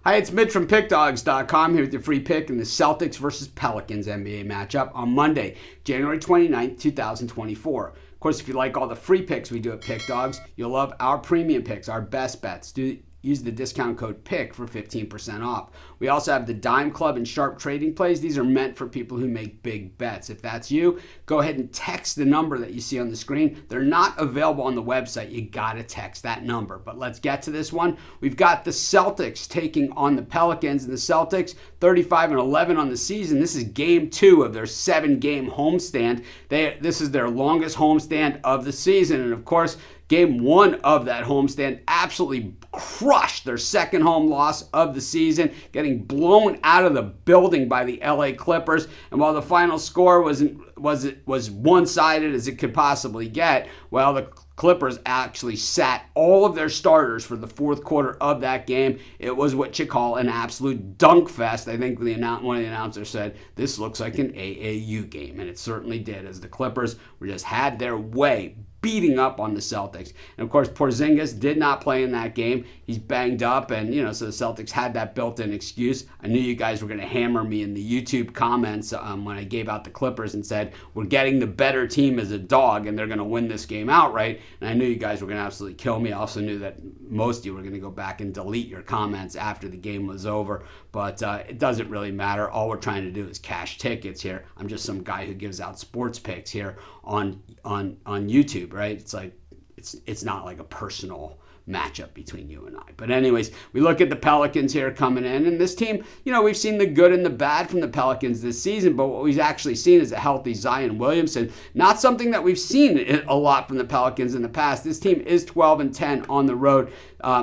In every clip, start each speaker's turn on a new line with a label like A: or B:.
A: Hi, it's Mitch from Pickdawgz.com here with your free pick in the Celtics versus Pelicans NBA matchup on Monday, January 29th, 2024. Of course, if you like all the free picks we do at Pickdawgz, you'll love our premium picks, our best bets. Use the discount code PICK for 15% off. We also have the Dime Club and Sharp Trading Plays. These are meant for people who make big bets. If that's you, go ahead and text the number that you see on the screen. They're not available on the website. You gotta text that number. But let's get to this one. We've got the Celtics taking on the Pelicans, and the Celtics 35-11 on the season. This is game 2 of their 7-game homestand. This is their longest homestand of the season, and of course, Game 1 of that homestand absolutely crushed their second home loss of the season, getting blown out of the building by the LA Clippers. And while the final score was one-sided as it could possibly get, well, the Clippers actually sat all of their starters for the fourth quarter of that game. It was what you call an absolute dunk fest. I think one of the announcers said, this looks like an AAU game, and it certainly did, as the Clippers just had their way, beating up on the Celtics. And of course, Porzingis did not play in that game. He's banged up, and so the Celtics had that built-in excuse. I knew you guys were going to hammer me in the YouTube comments when I gave out the Clippers and said, we're getting the better team as a dog, and they're going to win this game outright. And I knew you guys were going to absolutely kill me. I also knew that most of you were going to go back and delete your comments after the game was over. But it doesn't really matter. All we're trying to do is cash tickets here. I'm just some guy who gives out sports picks here on YouTube, right? It's like it's not like a personal matchup between you and I. But anyways, we look at the Pelicans here coming in, and this team, we've seen the good and the bad from the Pelicans this season, but what we've actually seen is a healthy Zion Williamson. Not something that we've seen a lot from the Pelicans in the past. This team is 12-10 on the road.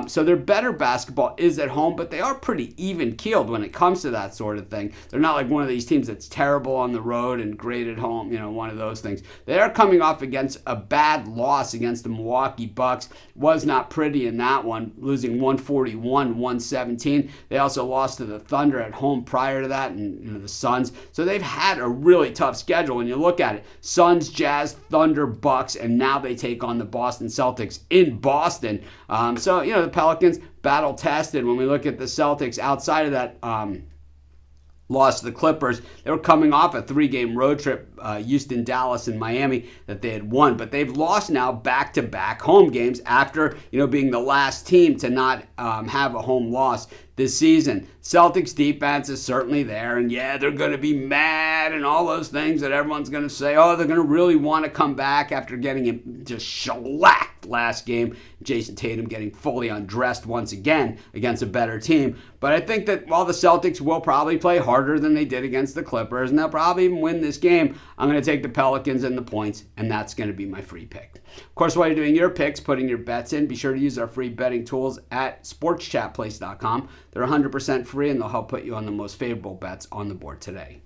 A: So their better basketball is at home, but they are pretty even-keeled when it comes to that sort of thing. They're not like one of these teams that's terrible on the road and great at home, one of those things. They are coming off against a bad loss against the Milwaukee Bucks. Was not pretty in that one, losing 141-117. They also lost to the Thunder at home prior to that, and the Suns. So they've had a really tough schedule when you look at it. Suns, Jazz, Thunder, Bucks, and now they take on the Boston Celtics in Boston. So the Pelicans battle-tested. When we look at the Celtics outside of that loss to the Clippers, they were coming off a 3-game road trip, Houston, Dallas, and Miami, that they had won. But they've lost now back-to-back home games after, being the last team to not have a home loss this season. Celtics defense is certainly there, and they're going to be mad and all those things that everyone's going to say, they're going to really want to come back after getting just shellacked last game. Jason Tatum getting fully undressed once again against a better team. But I think that while the Celtics will probably play harder than they did against the Clippers, and they'll probably even win this game, I'm going to take the Pelicans and the points, and that's going to be my free pick. Of course, while you're doing your picks, putting your bets in, be sure to use our free betting tools at sportschatplace.com. They're 100% free, and they'll help put you on the most favorable bets on the board today.